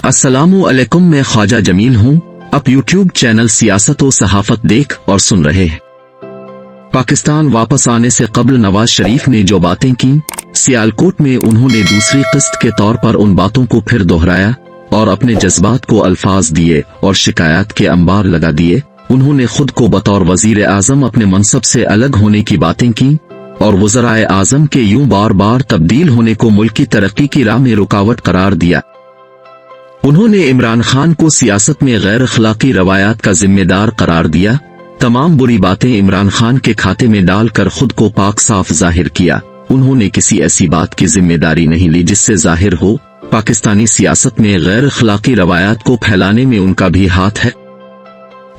अस्सलामु अलैकुम, मैं ख्वाजा जमील हूँ। आप यूट्यूब चैनल सियासत और सहाफत देख और सुन रहे हैं। पाकिस्तान वापस आने से कबल नवाज शरीफ ने जो बातें की, सियालकोट में उन्होंने दूसरी किस्त के तौर पर उन बातों को फिर दोहराया और अपने जज्बात को अल्फाज दिए और शिकायत के अंबार लगा दिए। उन्होंने खुद को बतौर वजीर आजम अपने मनसब से अलग होने की बातें की और वज़राए आजम के यूं बार बार तब्दील होने को मुल्क की तरक्की की राह में रुकावट करार दिया। उन्होंने इमरान खान को सियासत में गैर अखलाकी रवायात का जिम्मेदार करार दिया। तमाम बुरी बातें इमरान खान के खाते में डालकर खुद को पाक साफ जाहिर किया। उन्होंने किसी ऐसी बात की जिम्मेदारी नहीं ली जिससे जाहिर हो पाकिस्तानी सियासत में गैर अखलाकी रवायात को फैलाने में उनका भी हाथ है।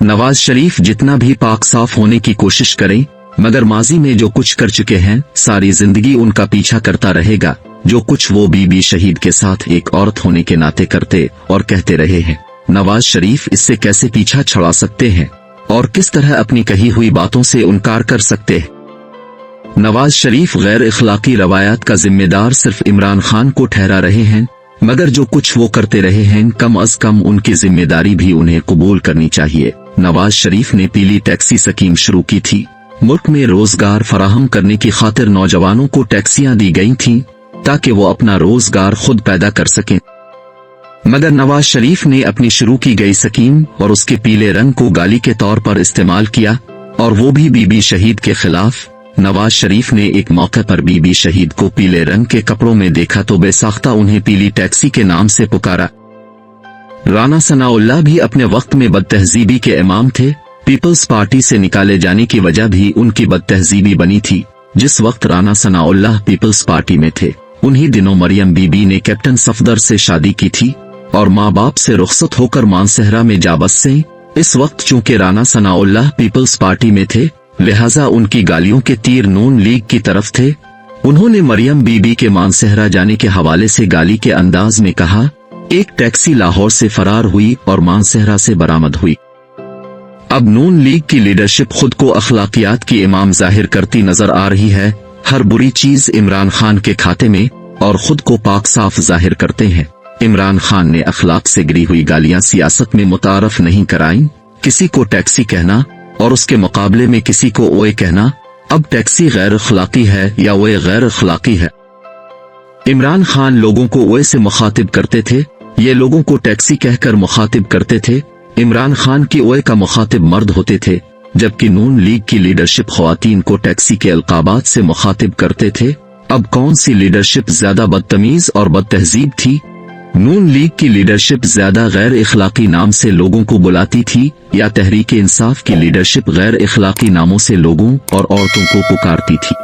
नवाज शरीफ जितना भी पाक साफ होने की कोशिश करें, मगर माजी में जो कुछ कर चुके हैं सारी जिंदगी उनका पीछा करता रहेगा। जो कुछ वो बीबी शहीद के साथ एक औरत होने के नाते करते और कहते रहे हैं, नवाज शरीफ इससे कैसे पीछा छुड़ा सकते हैं और किस तरह अपनी कही हुई बातों से इनकार कर सकते हैं। नवाज शरीफ गैर इखलाकी रवायात का जिम्मेदार सिर्फ इमरान खान को ठहरा रहे हैं, मगर जो कुछ वो करते रहे हैं कम अज कम उनकी जिम्मेदारी भी उन्हें कबूल करनी चाहिए। नवाज शरीफ ने पीली टैक्सी स्कीम शुरू की थी। मुल्क में रोजगार फराहम करने की खातिर नौजवानों को टैक्सियां दी गई थीं ताकि वो अपना रोजगार खुद पैदा कर सकें, मगर नवाज शरीफ ने अपनी शुरू की गई स्कीम और उसके पीले रंग को गाली के तौर पर इस्तेमाल किया, और वो भी बीबी शहीद के खिलाफ। नवाज शरीफ ने एक मौके पर बीबी शहीद को पीले रंग के कपड़ों में देखा तो बेसाख्ता उन्हें पीली टैक्सी के नाम से पुकारा। राना सनाउल्लाह भी अपने वक्त में बदतहजीबी के इमाम थे। पीपल्स पार्टी से निकाले जाने की वजह भी उनकी बदतहजीबी बनी थी। जिस वक्त राना सनाउल्लाह पीपल्स पार्टी में थे, उन्हीं दिनों मरियम बीबी ने कैप्टन सफदर से शादी की थी और माँ बाप से रुखसत होकर मानसहरा में जा बसे। इस वक्त चूंकि राना सनाउल्लाह पीपल्स पार्टी में थे, लिहाजा उनकी गालियों के तीर नून लीग की तरफ थे। उन्होंने मरियम बीबी के मानसहरा जाने के हवाले से गाली के अंदाज में कहा, एक टैक्सी लाहौर से फरार हुई और मानसहरा से बरामद हुई। अब नून लीग की लीडरशिप खुद को अखलाकियात की इमाम जाहिर करती नजर आ रही है। हर बुरी चीज इमरान खान के खाते में और खुद को पाक साफ जाहिर करते हैं। इमरान खान ने अखलाक से गिरी हुई गालियां सियासत में मुतारफ नहीं कराईं। किसी को टैक्सी कहना और उसके मुकाबले में किसी को ओए कहना। अब टैक्सी गैर अखलाकी है या ओए गैर अखलाकी है? इमरान खान लोगों को ओए से मुखातिब करते थे, ये लोगों को टैक्सी कहकर मुखातिब करते थे। इमरान खान की ओए का मुखातिब मर्द होते थे, जबकि नून लीग की लीडरशिप ख्वातीन को टैक्सी के अलकाबात से मुखातिब करते थे। अब कौन सी लीडरशिप ज्यादा बदतमीज और बदतहजीब थी? नून लीग की लीडरशिप ज्यादा गैर इखलाकी नाम से लोगों को बुलाती थी या तहरीक इंसाफ की लीडरशिप गैर इखलाकी नामों से लोगों और औरतों को पुकारती थी?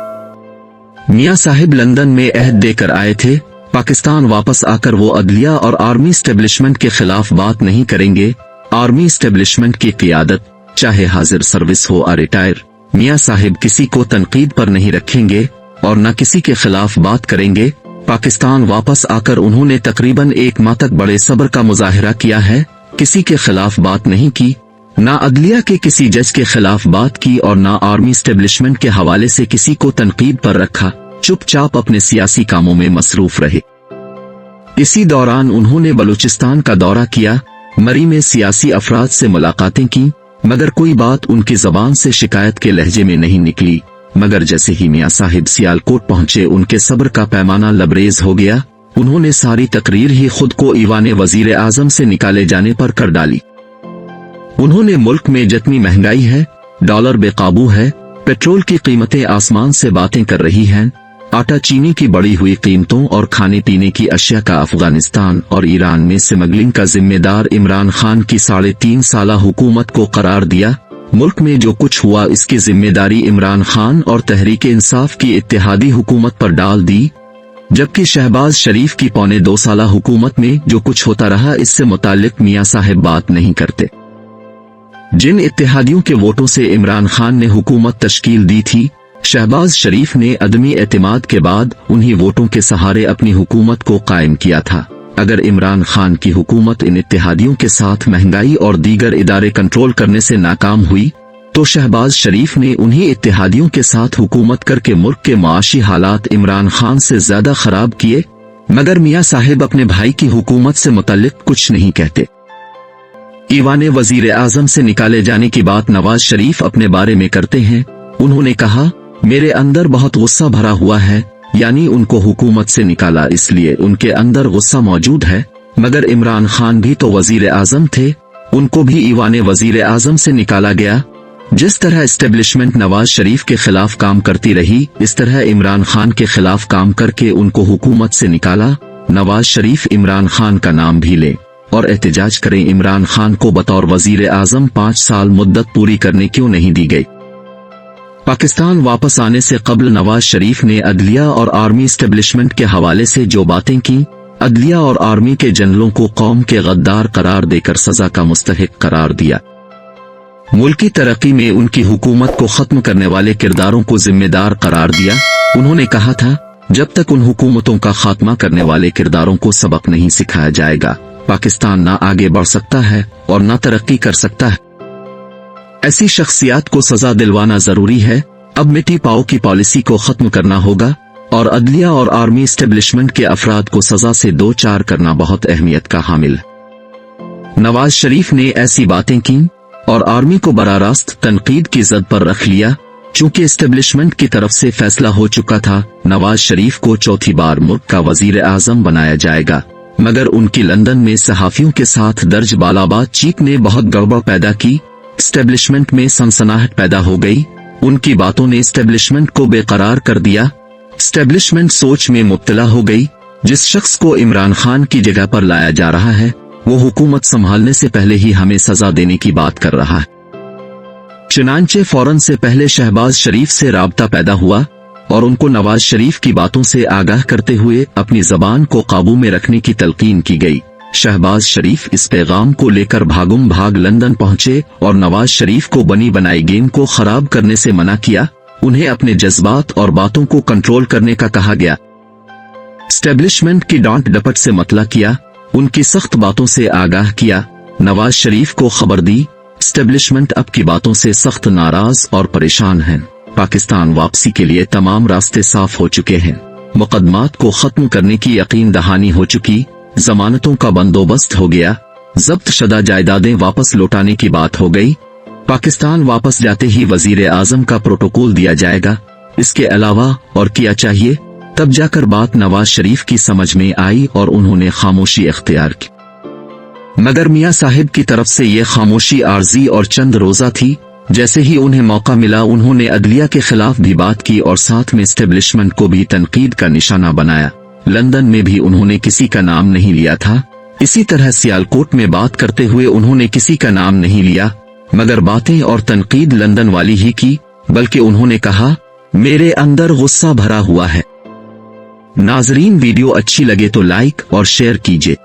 मियां साहिब लंदन में अहद देकर आए थे, पाकिस्तान वापस आकर वो अदलिया और आर्मी स्टेब्लिशमेंट के खिलाफ बात नहीं करेंगे। आर्मी स्टेब्लिशमेंट की क़ियादत चाहे हाजिर सर्विस हो या रिटायर, मियां साहिब किसी को तनकीद पर नहीं रखेंगे और न किसी के खिलाफ बात करेंगे। पाकिस्तान वापस आकर उन्होंने तकरीबन एक माह तक बड़े सब्र का मुजाहिरा किया है। किसी के खिलाफ बात नहीं की, ना अदलिया के किसी जज के खिलाफ बात की और ना आर्मी स्टेब्लिशमेंट के हवाले से किसी को तनकीद पर रखा। चुपचाप अपने सियासी कामों में मसरूफ रहे। इसी दौरान उन्होंने बलूचिस्तान का दौरा किया, मरी में सियासी अफराद से मुलाकातें की, मगर कोई बात उनकी जबान से शिकायत के लहजे में नहीं निकली। मगर जैसे ही मियां साहिब सियालकोट पहुंचे, उनके सब्र का पैमाना लबरेज हो गया। उन्होंने सारी तकरीर ही खुद को ईवान वजीर आजम से निकाले जाने पर कर डाली। उन्होंने मुल्क में जितनी महंगाई है, डॉलर बेकाबू है, पेट्रोल की कीमतें आसमान से बातें कर रही हैं, आटा चीनी की बढ़ी हुई कीमतों और खाने पीने की अशिया का अफगानिस्तान और ईरान में स्मगलिंग का जिम्मेदार इमरान खान की 3.5 साला हुकूमत को करार दिया। मुल्क में जो कुछ हुआ इसकी जिम्मेदारी इमरान खान और तहरीक इंसाफ की इत्तेहादी हुकूमत पर डाल दी, जबकि शहबाज शरीफ की 2.25 साला हुकूमत में जो कुछ होता रहा इससे मुताल्लिक मियां साहिब बात नहीं करते। जिन इत्तेहादियों के वोटों से इमरान खान ने हुकूमत तश्कील दी थी, शहबाज शरीफ ने अदमी एतमाद के बाद उन्हीं वोटों के सहारे अपनी हुकूमत को कायम किया था। अगर इमरान खान की हुकूमत इन इत्तेहादियों के साथ महंगाई और दीगर इदारे कंट्रोल करने से नाकाम हुई, तो शहबाज शरीफ ने उन्हीं इत्तेहादियों के साथ हुकूमत करके मुल्क के माशी हालात इमरान खान से ज्यादा खराब किए। मगर मियां साहिब अपने भाई की हुकूमत से मुतल्लिक कुछ नहीं कहते। ईवान वजीर आजम से निकाले जाने की बात नवाज शरीफ अपने बारे में करते हैं। उन्होंने कहा, मेरे अंदर बहुत गुस्सा भरा हुआ है, यानी उनको हुकूमत से निकाला इसलिए उनके अंदर गुस्सा मौजूद है। मगर इमरान खान भी तो वजीर आजम थे, उनको भी ईवान वजीर आजम से निकाला गया। जिस तरह एस्टेब्लिशमेंट नवाज शरीफ के खिलाफ काम करती रही, इस तरह इमरान खान के खिलाफ काम करके उनको हुकूमत से निकाला। नवाज शरीफ इमरान खान का नाम भी ले और एहतजाज करें, इमरान खान को बतौर वजीर आजम 5 साल मुद्दत पूरी करने क्यों नहीं दी गई। पाकिस्तान वापस आने से कबल नवाज शरीफ ने अदलिया और आर्मी एस्टेब्लिशमेंट के हवाले से जो बातें की, अदलिया और आर्मी के जनरलों को कौम के गद्दार करार देकर सजा का मुस्तहिक करार दिया। मुल्की तरक्की में उनकी हुकूमत को खत्म करने वाले किरदारों को जिम्मेदार करार दिया। उन्होंने कहा था, जब तक उन हुकूमतों का खात्मा करने वाले किरदारों को सबक नहीं सिखाया जाएगा, पाकिस्तान ना आगे बढ़ सकता है और ना तरक्की कर सकता है। ऐसी शख्सियात को सजा दिलवाना जरूरी है। अब मिट्टी पाओ की पॉलिसी को खत्म करना होगा और अदलिया और आर्मी एस्टेब्लिशमेंट के अफराद को सजा से दो चार करना बहुत अहमियत का हामिल। नवाज शरीफ ने ऐसी बातें की और आर्मी को बराह रास्त तनकीद की जद पर रख लिया। चूंकि एस्टेब्लिशमेंट की तरफ से फैसला हो चुका था, नवाज शरीफ को चौथी बार मुल्क का वजीर आजम बनाया जाएगा, मगर उनकी लंदन में सहाफियों के साथ दर्ज बाला बातचीत ने बहुत गड़बड़ पैदा की। एस्टेब्लिशमेंट में सनसनाहट पैदा हो गई। उनकी बातों ने एस्टेब्लिशमेंट को बेकरार कर दिया। एस्टेब्लिशमेंट सोच में मुब्तला हो गई। जिस शख्स को इमरान खान की जगह पर लाया जा रहा है, वो हुकूमत संभालने से पहले ही हमें सजा देने की बात कर रहा है। चुनांचे फौरन से पहले शहबाज शरीफ से राब्ता पैदा हुआ और उनको नवाज शरीफ की बातों से आगाह करते हुए अपनी जबान को काबू में रखने की तलकीन की गई। शहबाज शरीफ इस पैगाम को लेकर भागम भाग लंदन पहुंचे और नवाज शरीफ को बनी बनाई गेम को खराब करने से मना किया। उन्हें अपने जज्बात और बातों को कंट्रोल करने का कहा गया। एस्टेब्लिशमेंट की डांट डपट से मतला किया, उनकी सख्त बातों से आगाह किया। नवाज शरीफ को खबर दी, एस्टेब्लिशमेंट अब की बातों से सख्त नाराज और परेशान है। पाकिस्तान वापसी के लिए तमाम रास्ते साफ हो चुके हैं। मुकदमात को खत्म करने की यकीन दहानी हो चुकी, जमानतों का बंदोबस्त हो गया, जब्त शुदा जायदादें वापस लौटाने की बात हो गई। पाकिस्तान वापस जाते ही वजीर आजम का प्रोटोकॉल दिया जाएगा। इसके अलावा और क्या चाहिए? तब जाकर बात नवाज शरीफ की समझ में आई और उन्होंने खामोशी इख्तियार की। मगर मियां साहिब की तरफ से ये खामोशी आर्जी और चंद रोजा थी। जैसे ही उन्हें मौका मिला, उन्होंने अदलिया के खिलाफ भी बात की और साथ में एस्टेब्लिशमेंट को भी तनकीद का निशाना बनाया। लंदन में भी उन्होंने किसी का नाम नहीं लिया था। इसी तरह सियालकोट में बात करते हुए उन्होंने किसी का नाम नहीं लिया, मगर बातें और तनकीद लंदन वाली ही की। बल्कि उन्होंने कहा, मेरे अंदर गुस्सा भरा हुआ है। नाजरीन, वीडियो अच्छी लगे तो लाइक और शेयर कीजिए।